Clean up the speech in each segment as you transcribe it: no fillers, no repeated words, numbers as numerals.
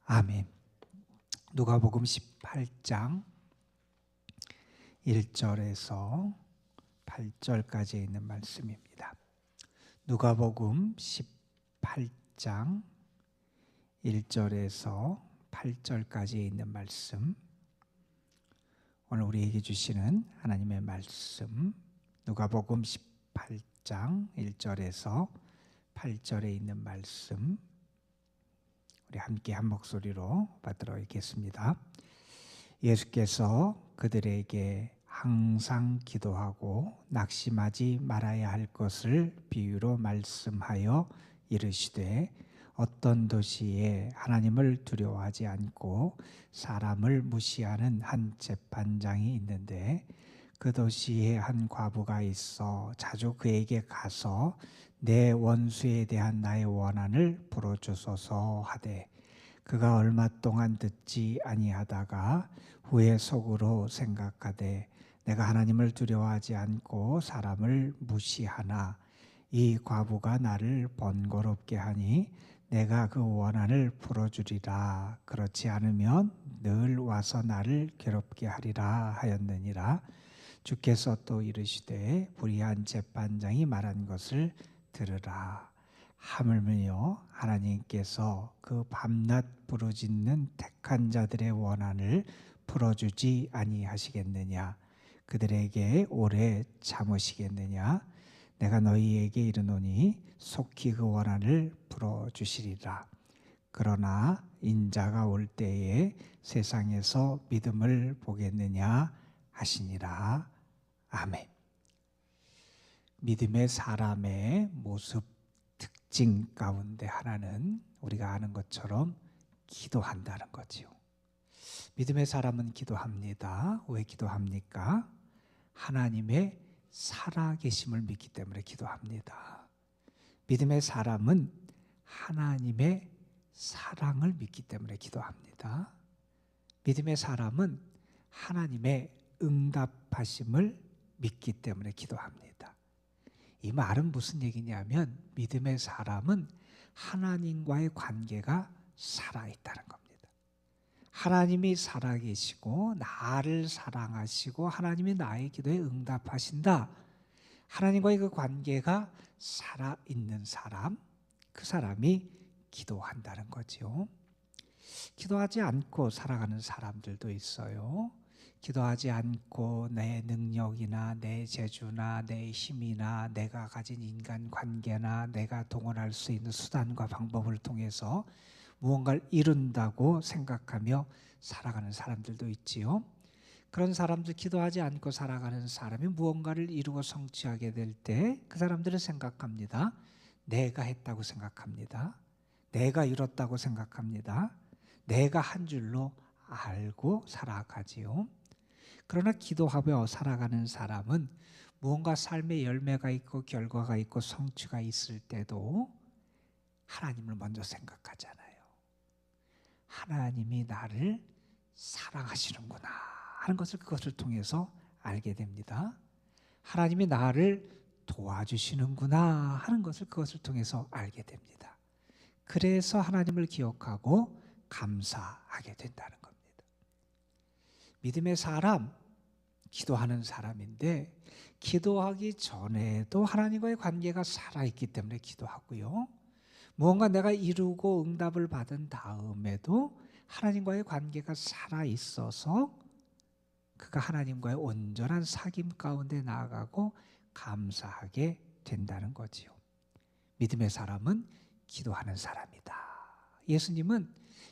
아멘. 누가복음 18장 1절에서 8절까지 있는 말씀입니다. 누가복음 18장 1절에서 8절까지 있는 말씀, 오늘 우리에게 주시는 하나님의 말씀, 누가복음 18장 1절에서 8절에 있는 말씀, 우리 함께 한 목소리로 받들어 읽겠습니다. 예수께서 그들에게 항상 기도하고 낙심하지 말아야 할 것을 비유로 말씀하여 이르시되, 어떤 도시에 하나님을 두려워하지 않고 사람을 무시하는 한 재판장이 있는데, 그 도시에 한 과부가 있어 자주 그에게 가서 내 원수에 대한 나의 원한을 풀어주소서 하되, 그가 얼마 동안 듣지 아니하다가 후에 속으로 생각하되, 내가 하나님을 두려워하지 않고 사람을 무시하나 이 과부가 나를 번거롭게 하니 내가 그 원한을 풀어주리라. 그렇지 않으면 늘 와서 나를 괴롭게 하리라 하였느니라. 주께서 또 이르시되, 불의한 재판장이 말한 것을 들으라. 하물며 하나님께서 그 밤낮 부르짖는 택한 자들의 원한을 풀어주지 아니하시겠느냐? 그들에게 오래 참으시겠느냐? 내가 너희에게 이르노니 속히 그 원한을 풀어주시리라. 그러나 인자가 올 때에 세상에서 믿음을 보겠느냐 하시니라. 아멘. 믿음의 사람의 모습 특징 가운데 하나는 우리가 아는 것처럼 기도한다는 거지요. 믿음의 사람은 기도합니다. 왜 기도합니까? 하나님의 살아계심을 믿기 때문에 기도합니다. 믿음의 사람은 하나님의 사랑을 믿기 때문에 기도합니다. 믿음의 사람은 하나님의 응답하심을 믿기 때문에 기도합니다. 이 말은 무슨 얘기냐면, 믿음의 사람은 하나님과의 관계가 살아있다는 겁니다. 하나님이 살아계시고 나를 사랑하시고 하나님이 나의 기도에 응답하신다. 하나님과의 그 관계가 살아있는 사람, 그 사람이 기도한다는 거죠. 기도하지 않고 살아가는 사람들도 있어요. 기도하지 않고 내 능력이나 내 재주나 내 힘이나 내가 가진 인간관계나 내가 동원할 수 있는 수단과 방법을 통해서 무언가를 이룬다고 생각하며 살아가는 사람들도 있지요. 그런 사람들, 기도하지 않고 살아가는 사람이 무언가를 이루고 성취하게 될 때 그 사람들은 생각합니다. 내가 했다고 생각합니다. 내가 이뤘다고 생각합니다. 내가 한 줄로 알고 살아가지요. 그러나 기도하며 살아가는 사람은 무언가 삶의 열매가 있고 결과가 있고 성취가 있을 때도 하나님을 먼저 생각하잖아요. 하나님이 나를 사랑하시는구나 하는 것을 그것을 통해서 알게 됩니다. 하나님이 나를 도와주시는구나 하는 것을 그것을 통해서 알게 됩니다. 그래서 하나님을 기억하고 감사하게 된다는 겁니다. 믿음의 사람, 기도하는 사람인데, 기도하기 전에도 하나님과의 관계가 살아있기 때문에 기도하고요. 무언가 내가 이루고 응답을 받은 다음에도 하나님과의 관계가 살아있어서 그가 하나님과의 온전한 사귐 가운데 나아가고 감사하게 된다는 거지요. 믿음의 사람은 기도하는 사람이다.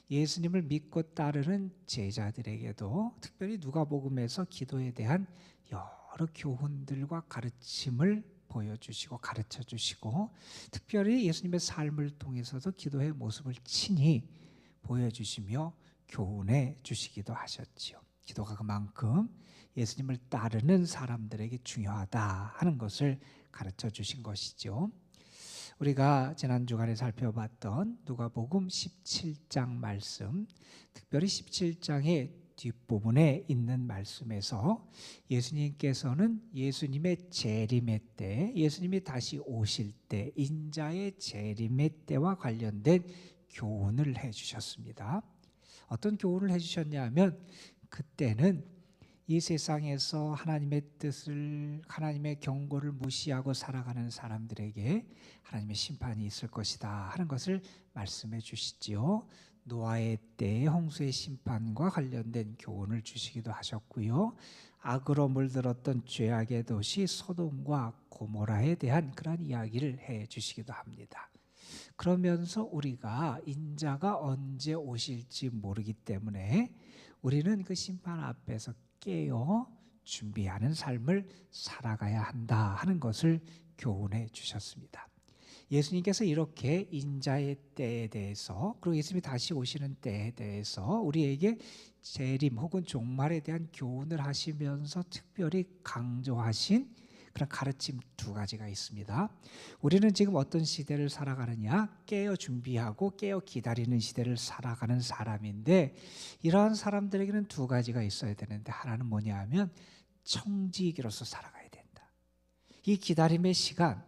예수님을 믿고 따르는 제자들에게도 특별히 누가복음에서 기도에 대한 여러 교훈들과 가르침을 보여주시고 가르쳐주시고, 특별히 예수님의 삶을 통해서도 기도의 모습을 친히 보여주시며 교훈해 주시기도 하셨지요. 기도가 그만큼 예수님을 따르는 사람들에게 중요하다 하는 것을 가르쳐 주신 것이죠. 우리가 지난 주간에 살펴봤던 누가복음 17장 말씀, 특별히 17장의 뒷부분에 있는 말씀에서 예수님께서는 예수님의 재림의 때, 예수님이 다시 오실 때, 인자의 재림의 때와 관련된 교훈을 해주셨습니다. 어떤 교훈을 해주셨냐 하면 그때는 이 세상에서 하나님의 뜻을, 하나님의 경고를 무시하고 살아가는 사람들에게 하나님의 심판이 있을 것이다 하는 것을 말씀해 주시지요. 노아의 때의 홍수의 심판과 관련된 교훈을 주시기도 하셨고요. 악으로 물들었던 죄악의 도시 소돔과 고모라에 대한 그런 이야기를 해 주시기도 합니다. 그러면서 우리가 인자가 언제 오실지 모르기 때문에 우리는 그 심판 앞에서 깨어 준비하는 삶을 살아가야 한다 하는 것을 교훈해 주셨습니다. 예수님께서 이렇게 인자의 때에 대해서, 그리고 예수님이 다시 오시는 때에 대해서 우리에게 재림 혹은 종말에 대한 교훈을 하시면서 특별히 강조하신 그런 가르침 두 가지가 있습니다. 우리는 지금 어떤 시대를 살아가느냐? 깨어 준비하고 깨어 기다리는 시대를 살아가는 사람인데, 이러한 사람들에게는 두 가지가 있어야 되는데, 하나는 뭐냐 하면 청지기로서 살아가야 된다. 이 기다림의 시간,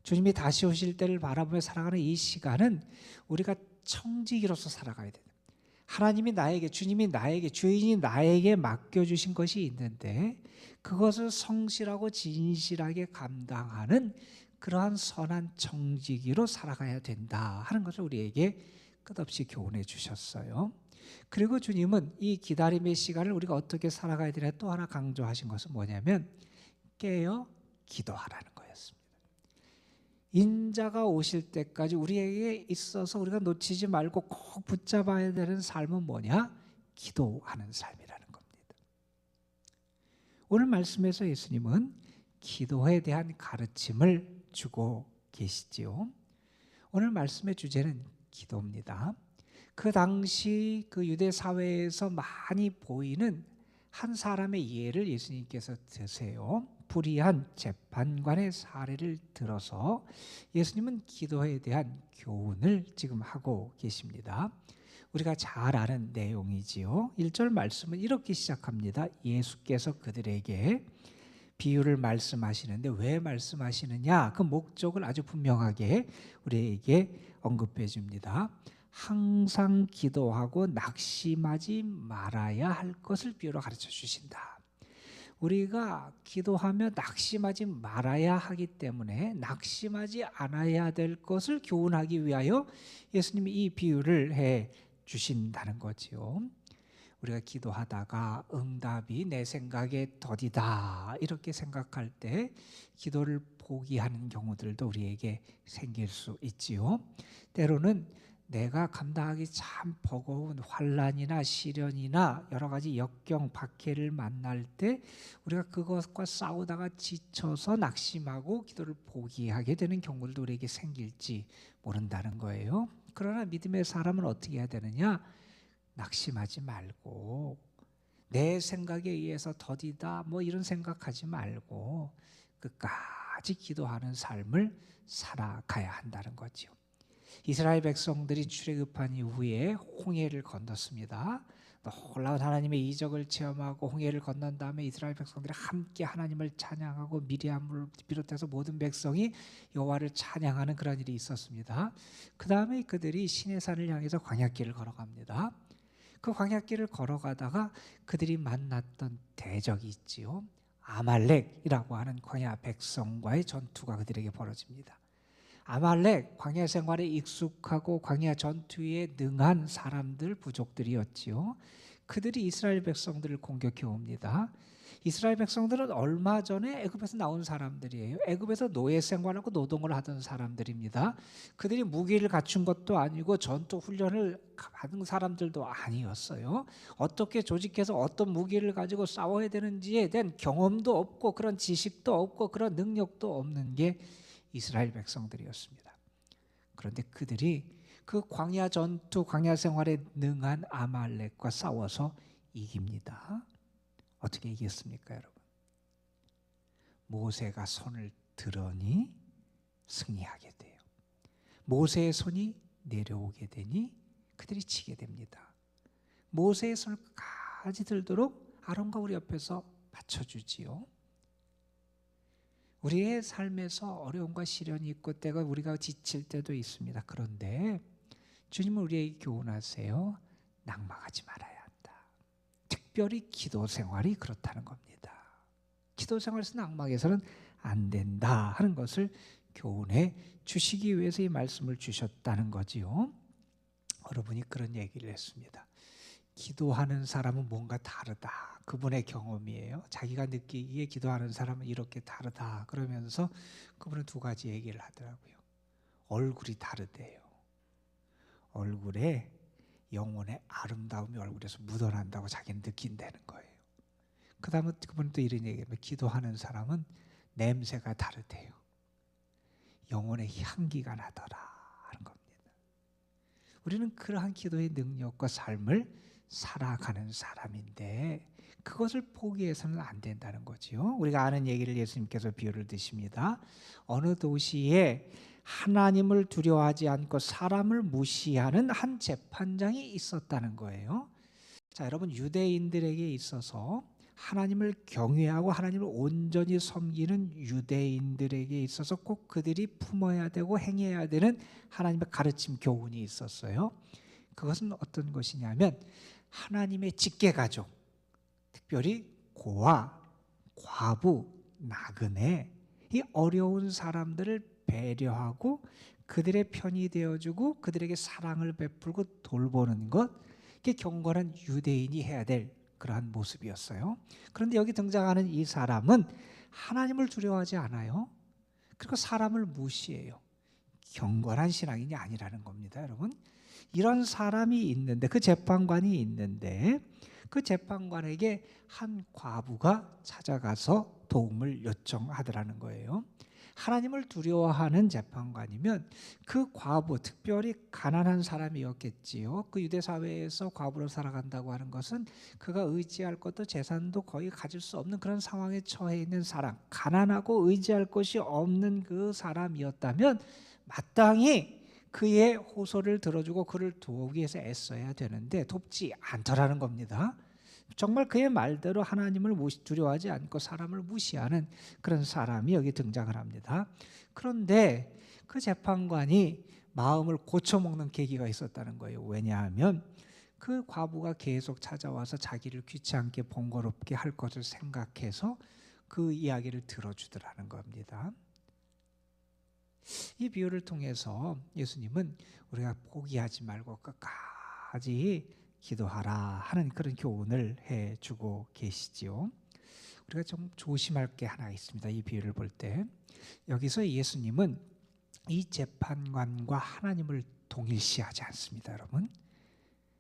주님이 다시 오실 때를 바라보며 살아가는 이 시간은 우리가 청지기로서 살아가야 된다. 하나님이 나에게, 주님이 나에게, 주인이 나에게 맡겨주신 것이 있는데 그것을 성실하고 진실하게 감당하는 그러한 선한 청지기로 살아가야 된다 하는 것을 우리에게 끝없이 교훈해 주셨어요. 그리고 주님은 이 기다림의 시간을 우리가 어떻게 살아가야 되냐 또 하나 강조하신 것은 뭐냐면 깨어 기도하라는 거였습니다. 인자가 오실 때까지 우리에게 있어서 우리가 놓치지 말고 꼭 붙잡아야 되는 삶은 뭐냐? 기도하는 삶이라는 겁니다. 오늘 말씀에서 예수님은 기도에 대한 가르침을 주고 계시지요. 오늘 말씀의 주제는 기도입니다. 그 당시 그 유대 사회에서 많이 보이는 한 사람의 예를 예수님께서 드세요. 불의한 재판관의 사례를 들어서 예수님은 기도에 대한 교훈을 지금 하고 계십니다. 우리가 잘 아는 내용이지요. 1절 말씀은 이렇게 시작합니다. 예수께서 그들에게 비유를 말씀하시는데 왜 말씀하시느냐? 그 목적을 아주 분명하게 우리에게 언급해 줍니다. 항상 기도하고 낙심하지 말아야 할 것을 비유로 가르쳐 주신다. 우리가 기도하며 낙심하지 말아야 하기 때문에 낙심하지 않아야 될 것을 교훈하기 위하여 예수님이 이 비유를 해 주신다는 거지요. 우리가 기도하다가 응답이 내 생각에 더디다 이렇게 생각할 때 기도를 포기하는 경우들도 우리에게 생길 수 있지요. 때로는 내가 감당하기 참 버거운 환난이나 시련이나 여러 가지 역경 박해를 만날 때 우리가 그것과 싸우다가 지쳐서 낙심하고 기도를 포기하게 되는 경우들도 우리에게 생길지 모른다는 거예요. 그러나 믿음의 사람은 어떻게 해야 되느냐? 낙심하지 말고 내 생각에 의해서 더디다 뭐 이런 생각하지 말고 끝까지 기도하는 삶을 살아가야 한다는 거죠. 이스라엘 백성들이 출애굽한 이후에 홍해를 건넜습니다. 놀라운 하나님의 이적을 체험하고 홍해를 건넌 다음에 이스라엘 백성들이 함께 하나님을 찬양하고 미리암을 비롯해서 모든 백성이 여호와를 찬양하는 그런 일이 있었습니다. 그 다음에 그들이 시내산을 향해서 광야길을 걸어갑니다. 그 광야길을 걸어가다가 그들이 만났던 대적이 있지요. 아말렉이라고 하는 광야 백성과의 전투가 그들에게 벌어집니다. 아말렉, 광야 생활에 익숙하고 광야 전투에 능한 사람들, 부족들이었지요. 그들이 이스라엘 백성들을 공격해 옵니다. 이스라엘 백성들은 얼마 전에 애굽에서 나온 사람들이에요. 애굽에서 노예 생활하고 노동을 하던 사람들입니다. 그들이 무기를 갖춘 것도 아니고 전투 훈련을 받은 사람들도 아니었어요. 어떻게 조직해서 어떤 무기를 가지고 싸워야 되는지에 대한 경험도 없고 그런 지식도 없고 그런 능력도 없는 게 이스라엘 백성들이었습니다. 그런데 그들이 그 광야 전투, 광야 생활에 능한 아말렉과 싸워서 이깁니다. 어떻게 이겼습니까, 여러분? 모세가 손을 들으니 승리하게 돼요. 모세의 손이 내려오게 되니 그들이 지게 됩니다. 모세의 손을 끝까지 들도록 아론과 우리 옆에서 받쳐주지요. 우리의 삶에서 어려움과 시련이 있고 때가 우리가 지칠 때도 있습니다. 그런데 주님은 우리에게 교훈하세요. 낙망하지 말아야 한다. 특별히 기도 생활이 그렇다는 겁니다. 기도 생활에서 낙망해서는 안 된다 하는 것을 교훈해 주시기 위해서 이 말씀을 주셨다는 거지요. 여러분이 그런 얘기를 했습니다. 기도하는 사람은 뭔가 다르다. 그분의 경험이에요. 자기가 느끼기에 기도하는 사람은 이렇게 다르다. 그러면서 그분은 두 가지 얘기를 하더라고요. 얼굴이 다르대요. 얼굴에 영혼의 아름다움이 얼굴에서 묻어난다고 자기는 느낀다는 거예요. 그 다음에 그분은 또 이런 얘기합니다. 기도하는 사람은 냄새가 다르대요. 영혼의 향기가 나더라 하는 겁니다. 우리는 그러한 기도의 능력과 삶을 살아가는 사람인데 그것을 포기해서는 안 된다는 거죠. 우리가 아는 얘기를 예수님께서 비유를 드십니다. 어느 도시에 하나님을 두려워하지 않고 사람을 무시하는 한 재판장이 있었다는 거예요. 자, 여러분, 유대인들에게 있어서 하나님을 경외하고 하나님을 온전히 섬기는 유대인들에게 있어서 꼭 그들이 품어야 되고 행해야 되는 하나님의 가르침 교훈이 있었어요. 그것은 어떤 것이냐면 하나님의 직계가족, 특별히 고아, 과부, 나그네, 이 어려운 사람들을 배려하고 그들의 편이 되어주고 그들에게 사랑을 베풀고 돌보는 것, 이게 경건한 유대인이 해야 될 그러한 모습이었어요. 그런데 여기 등장하는 이 사람은 하나님을 두려워하지 않아요. 그리고 사람을 무시해요. 경건한 신앙인이 아니라는 겁니다, 여러분. 이런 사람이 있는데, 그 재판관이 있는데 그 재판관에게 한 과부가 찾아가서 도움을 요청하더라는 거예요. 하나님을 두려워하는 재판관이면 그 과부, 특별히 가난한 사람이었겠지요. 그 유대 사회에서 과부로 살아간다고 하는 것은 그가 의지할 것도 재산도 거의 가질 수 없는 그런 상황에 처해 있는 사람, 가난하고 의지할 것이 없는 그 사람이었다면 마땅히 그의 호소를 들어주고 그를 도우기 위해서 애써야 되는데 돕지 않더라는 겁니다. 정말 그의 말대로 하나님을 두려워하지 않고 사람을 무시하는 그런 사람이 여기 등장을 합니다. 그런데 그 재판관이 마음을 고쳐먹는 계기가 있었다는 거예요. 왜냐하면 그 과부가 계속 찾아와서 자기를 귀찮게 번거롭게 할 것을 생각해서 그 이야기를 들어주더라는 겁니다. 이 비유를 통해서 예수님은 우리가 포기하지 말고 끝까지 기도하라 하는 그런 교훈을 해주고 계시지요. 우리가 좀 조심할 게 하나 있습니다. 이 비유를 볼 때 여기서 예수님은 이 재판관과 하나님을 동일시하지 않습니다, 여러분.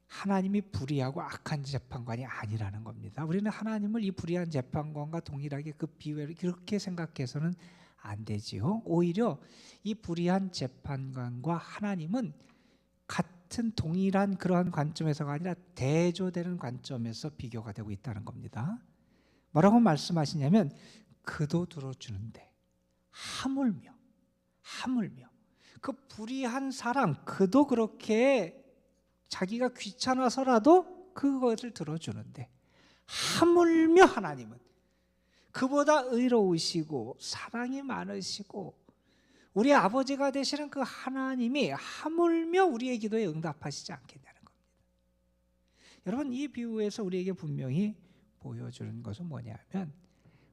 하나님이 불의하고 악한 재판관이 아니라는 겁니다. 우리는 하나님을 이 불의한 재판관과 동일하게 그 비유를 그렇게 생각해서는 안 되지요. 오히려 이 불의한 재판관과 하나님은 같은 동일한 그러한 관점에서가 아니라 대조되는 관점에서 비교가 되고 있다는 겁니다. 뭐라고 말씀하시냐면 그도 들어주는데 하물며 그 불의한 사람, 그도 그렇게 자기가 귀찮아서라도 그것을 들어주는데 하물며 하나님은 그보다 의로우시고 사랑이 많으시고 우리 아버지가 되시는 그 하나님이 하물며 우리의 기도에 응답하시지 않겠냐는 겁니다. 여러분, 이 비유에서 우리에게 분명히 보여주는 것은 뭐냐면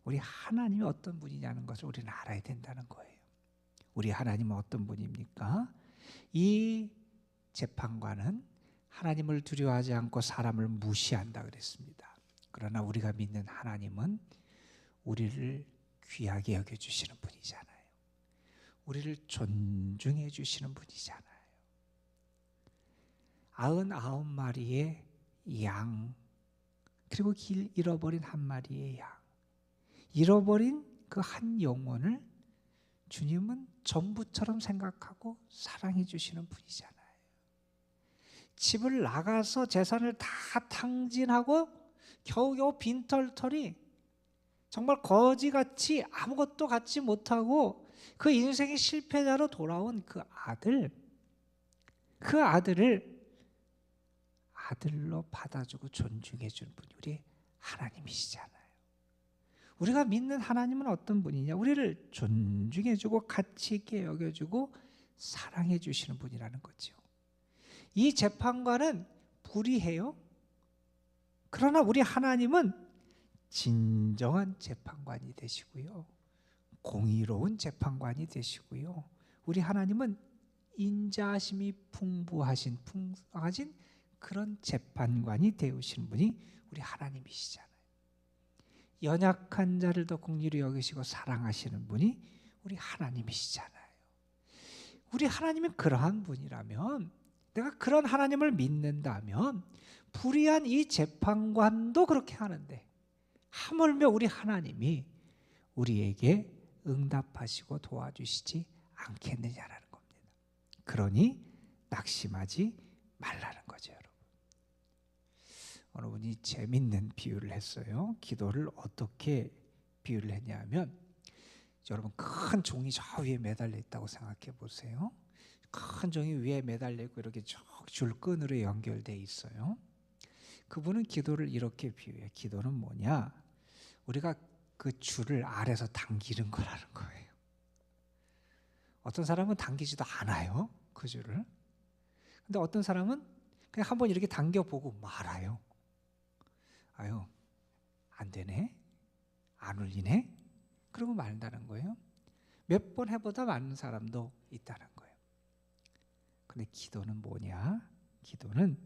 우리 하나님이 어떤 분이냐는 것을 우리는 알아야 된다는 거예요. 우리 하나님은 어떤 분입니까? 이 재판관은 하나님을 두려워하지 않고 사람을 무시한다 그랬습니다. 그러나 우리가 믿는 하나님은 우리를 귀하게 여겨주시는 분이잖아요. 우리를 존중해 주시는 분이잖아요. 99마리의 양, 그리고 길 잃어버린 한 마리의 양, 잃어버린 그 한 영혼을 주님은 전부처럼 생각하고 사랑해 주시는 분이잖아요. 집을 나가서 재산을 다 탕진하고 겨우겨우 빈털터리 정말 거지같이 아무것도 갖지 못하고 그 인생의 실패자로 돌아온 그 아들을 아들로 받아주고 존중해 주는 분이 우리 하나님이시잖아요. 우리가 믿는 하나님은 어떤 분이냐? 우리를 존중해 주고 가치 있게 여겨주고 사랑해 주시는 분이라는 거죠. 이 재판관은 불의해요. 그러나 우리 하나님은 진정한 재판관이 되시고요. 공의로운 재판관이 되시고요. 우리 하나님은 인자하심이 풍부하신 그런 재판관이 되우신 분이 우리 하나님이시잖아요. 연약한 자를 더 긍휼히 여기시고 사랑하시는 분이 우리 하나님이시잖아요. 우리 하나님이 그러한 분이라면, 내가 그런 하나님을 믿는다면 불의한 이 재판관도 그렇게 하는데 하물며 우리 하나님이 우리에게 응답하시고 도와주시지 않겠느냐라는 겁니다. 그러니 낙심하지 말라는 거죠, 여러분. 어느 분이 재밌는 비유를 했어요. 기도를 어떻게 비유를 했냐면, 여러분 큰 종이 저 위에 매달려 있다고 생각해 보세요. 큰 종이 위에 매달려 있고 이렇게 쭉 줄끈으로 연결되어 있어요. 그분은 기도를 이렇게 비유해요. 기도는 뭐냐? 우리가 그 줄을 아래서 당기는 거라는 거예요. 어떤 사람은 당기지도 않아요, 그 줄을. 근데 어떤 사람은 그냥 한번 이렇게 당겨보고 말아요. 아유, 안 되네, 안 울리네, 그러고 말다는 거예요. 몇 번 해보다 마는 사람도 있다는 거예요. 근데 기도는 뭐냐? 기도는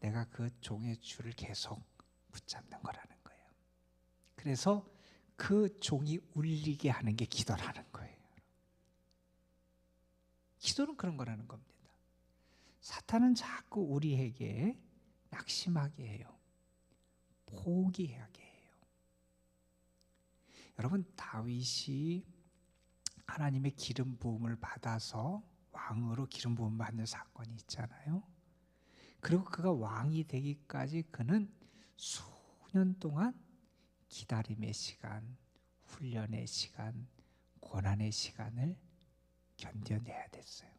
내가 그 종의 줄을 계속 붙잡는 거라는 거예요. 그래서 그 종이 울리게 하는 게 기도라는 거예요. 기도는 그런 거라는 겁니다. 사탄은 자꾸 우리에게 낙심하게 해요. 포기하게 해요. 여러분, 다윗이 하나님의 기름 부음을 받아서 왕으로 기름 부음 받는 사건이 있잖아요. 그리고 그가 왕이 되기까지 그는 수년 동안 기다림의 시간, 훈련의 시간, 고난의 시간을 견뎌내야 됐어요.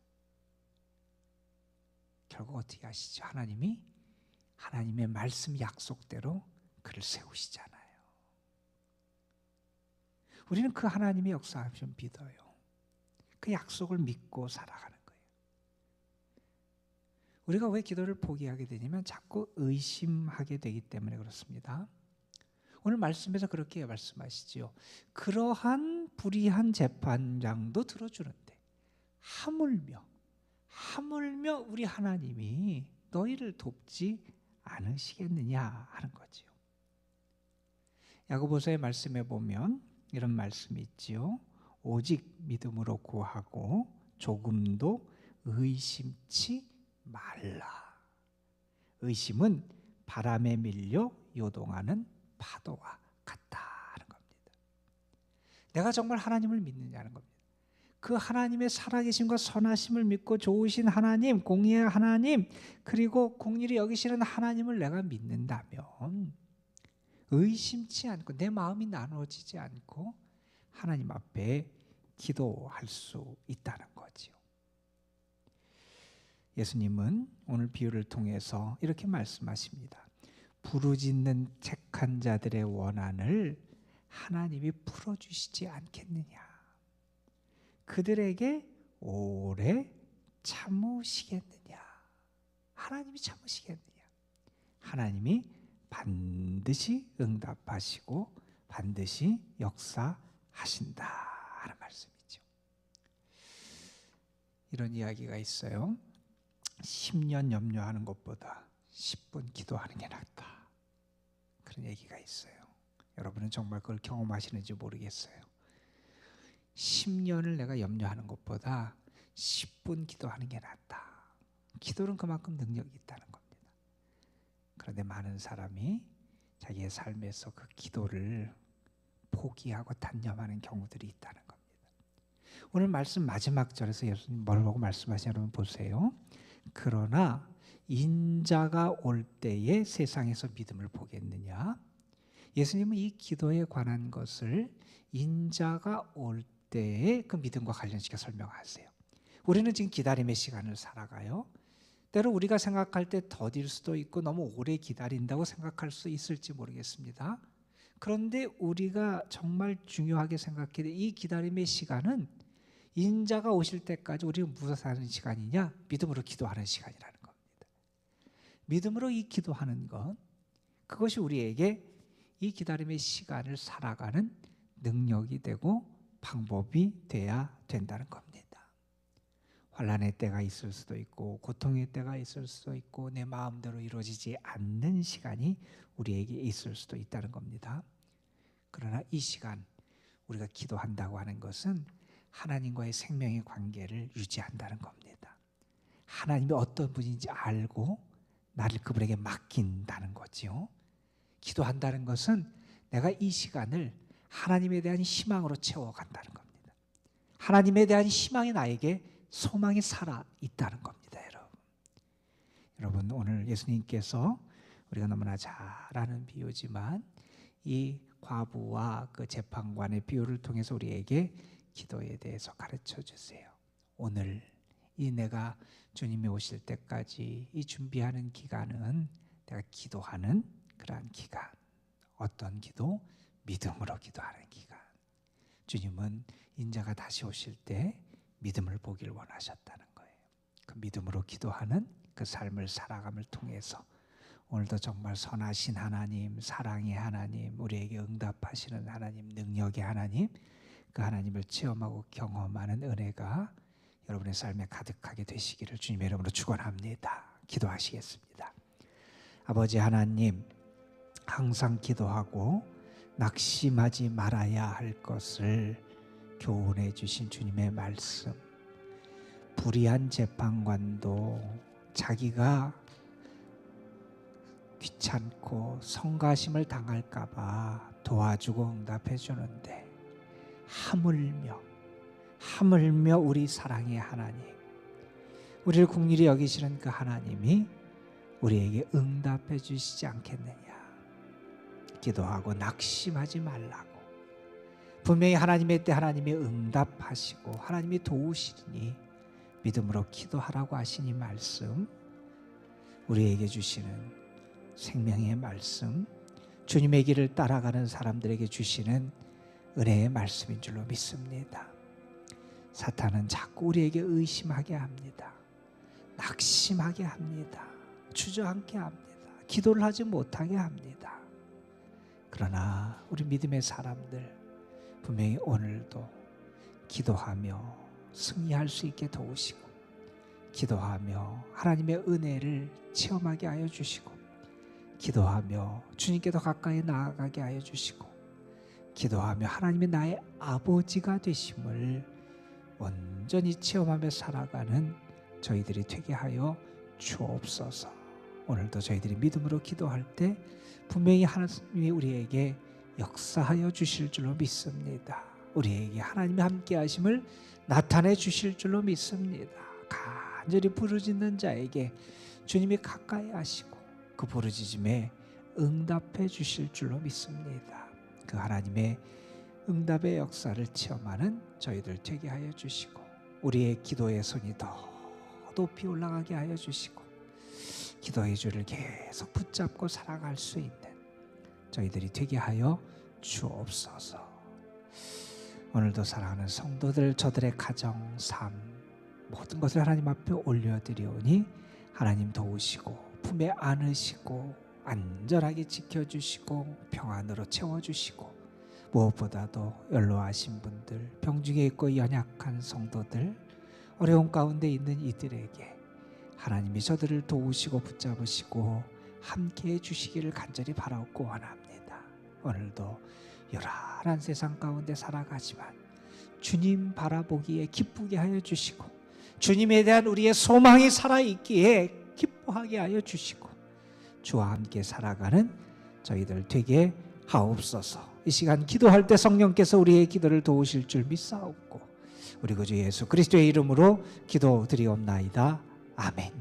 결국 어떻게 하시죠? 하나님이 하나님의 말씀 약속대로 그를 세우시잖아요. 우리는 그 하나님의 역사를 좀 믿어요. 그 약속을 믿고 살아가는 거예요. 우리가 왜 기도를 포기하게 되냐면 자꾸 의심하게 되기 때문에 그렇습니다. 오늘 말씀에서 그렇게 말씀하시죠. 그러한 불의한 재판장도 들어주는데 하물며 우리 하나님이 너희를 돕지 않으시겠느냐 하는 거죠. 야고보서의 말씀에 보면 이런 말씀이 있지요. 오직 믿음으로 구하고 조금도 의심치 말라. 의심은 바람에 밀려 요동하는 파도와 같다는 겁니다. 내가 정말 하나님을 믿느냐는 겁니다. 그 하나님의 살아계심과 선하심을 믿고 좋으신 하나님, 공의의 하나님, 그리고 공의를 여기시는 하나님을 내가 믿는다면 의심치 않고 내 마음이 나눠지지 않고 하나님 앞에 기도할 수 있다는 거지요. 예수님은 오늘 비유를 통해서 이렇게 말씀하십니다. 부르짖는 택한 자들의 원한을 하나님이 풀어주시지 않겠느냐. 그들에게 오래 참으시겠느냐. 하나님이 참으시겠느냐. 하나님이 반드시 응답하시고 반드시 역사하신다 하는 말씀이죠. 이런 이야기가 있어요. 10년 염려하는 것보다 10분 기도하는 게 낫다. 그런 얘기가 있어요. 여러분은 정말 그걸 경험하시는지 모르겠어요. 10년을 내가 염려하는 것보다 10분 기도하는 게 낫다. 기도는 그만큼 능력이 있다는 겁니다. 그런데 많은 사람이 자기의 삶에서 그 기도를 포기하고 단념하는 경우들이 있다는 겁니다. 오늘 말씀 마지막 절에서 예수님 뭐라고 말씀하시냐면 여러분 보세요. 그러나 인자가 올 때에 세상에서 믿음을 보겠느냐. 예수님은 이 기도에 관한 것을 인자가 올 때에 그 믿음과 관련시켜 설명하세요. 우리는 지금 기다림의 시간을 살아가요. 때로 우리가 생각할 때 더딜 수도 있고 너무 오래 기다린다고 생각할 수 있을지 모르겠습니다. 그런데 우리가 정말 중요하게 생각해야 돼. 이 기다림의 시간은 인자가 오실 때까지 우리가 무엇을 하는 시간이냐? 믿음으로 기도하는 시간이라는 겁니다. 믿음으로 이 기도하는 것, 그것이 우리에게 이 기다림의 시간을 살아가는 능력이 되고 방법이 돼야 된다는 겁니다. 환난의 때가 있을 수도 있고 고통의 때가 있을 수도 있고 내 마음대로 이루어지지 않는 시간이 우리에게 있을 수도 있다는 겁니다. 그러나 이 시간 우리가 기도한다고 하는 것은 하나님과의 생명의 관계를 유지한다는 겁니다. 하나님이 어떤 분인지 알고 나를 그분에게 맡긴다는 거지요. 기도한다는 것은 내가 이 시간을 하나님에 대한 희망으로 채워간다는 겁니다. 하나님에 대한 희망이 나에게 소망이 살아 있다는 겁니다. 여러분 오늘 예수님께서 우리가 너무나 잘 아는 비유지만 이 과부와 그 재판관의 비유를 통해서 우리에게 기도에 대해서 가르쳐 주세요. 오늘 이 내가 주님이 오실 때까지 이 준비하는 기간은 내가 기도하는 그러한 기간. 어떤 기도? 믿음으로 기도하는 기간. 주님은 인자가 다시 오실 때 믿음을 보길 원하셨다는 거예요. 그 믿음으로 기도하는 그 삶을 살아감을 통해서 오늘도 정말 선하신 하나님, 사랑의 하나님, 우리에게 응답하시는 하나님, 능력의 하나님, 그 하나님을 체험하고 경험하는 은혜가 여러분의 삶에 가득하게 되시기를 주님의 이름으로 축원합니다. 기도하시겠습니다. 아버지 하나님, 항상 기도하고 낙심하지 말아야 할 것을 교훈해 주신 주님의 말씀, 불의한 재판관도 자기가 귀찮고 성가심을 당할까 봐 도와주고 응답해 주는데 하물며 우리 사랑의 하나님, 우리를 긍휼히 여기시는 그 하나님이 우리에게 응답해 주시지 않겠느냐. 기도하고 낙심하지 말라고. 분명히 하나님의 때 하나님이 응답하시고 하나님이 도우시니 믿음으로 기도하라고 하신 이 말씀, 우리에게 주시는 생명의 말씀, 주님의 길을 따라가는 사람들에게 주시는 은혜의 말씀인 줄로 믿습니다. 사탄은 자꾸 우리에게 의심하게 합니다. 낙심하게 합니다. 주저앉게 합니다. 기도를 하지 못하게 합니다. 그러나 우리 믿음의 사람들 분명히 오늘도 기도하며 승리할 수 있게 도우시고, 기도하며 하나님의 은혜를 체험하게 하여 주시고, 기도하며 주님께 더 가까이 나아가게 하여 주시고, 기도하며 하나님이 나의 아버지가 되심을 온전히 체험하며 살아가는 저희들이 되게 하여 주옵소서. 오늘도 저희들이 믿음으로 기도할 때 분명히 하나님이 우리에게 역사하여 주실 줄로 믿습니다. 우리에게 하나님이 함께 하심을 나타내 주실 줄로 믿습니다. 간절히 부르짖는 자에게 주님이 가까이 하시고 그 부르짖음에 응답해 주실 줄로 믿습니다. 그 하나님의 응답의 역사를 체험하는 저희들 되게 하여 주시고, 우리의 기도의 손이 더 높이 올라가게 하여 주시고, 기도의 줄을 계속 붙잡고 살아갈 수 있는 저희들이 되게 하여 주옵소서. 오늘도 사랑하는 성도들, 저들의 가정, 삶, 모든 것을 하나님 앞에 올려드리오니 하나님 도우시고 품에 안으시고 안전하게 지켜주시고 평안으로 채워주시고, 무엇보다도 연로하신 분들, 병중에 있고 연약한 성도들, 어려운 가운데 있는 이들에게 하나님이 저들을 도우시고 붙잡으시고 함께해 주시기를 간절히 바라고 원합니다. 오늘도 요란한 세상 가운데 살아가지만 주님 바라보기에 기쁘게 하여 주시고, 주님에 대한 우리의 소망이 살아있기에 기뻐하게 하여 주시고, 주와 함께 살아가는 저희들 되게 하옵소서. 이 시간 기도할 때 성령께서 우리의 기도를 도우실 줄 믿사옵고 우리 구주 예수 그리스도의 이름으로 기도드리옵나이다. 아멘.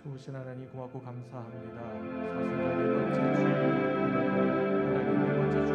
좋으신 하나님 고맙고 감사합니다. 사순절 네 번째 주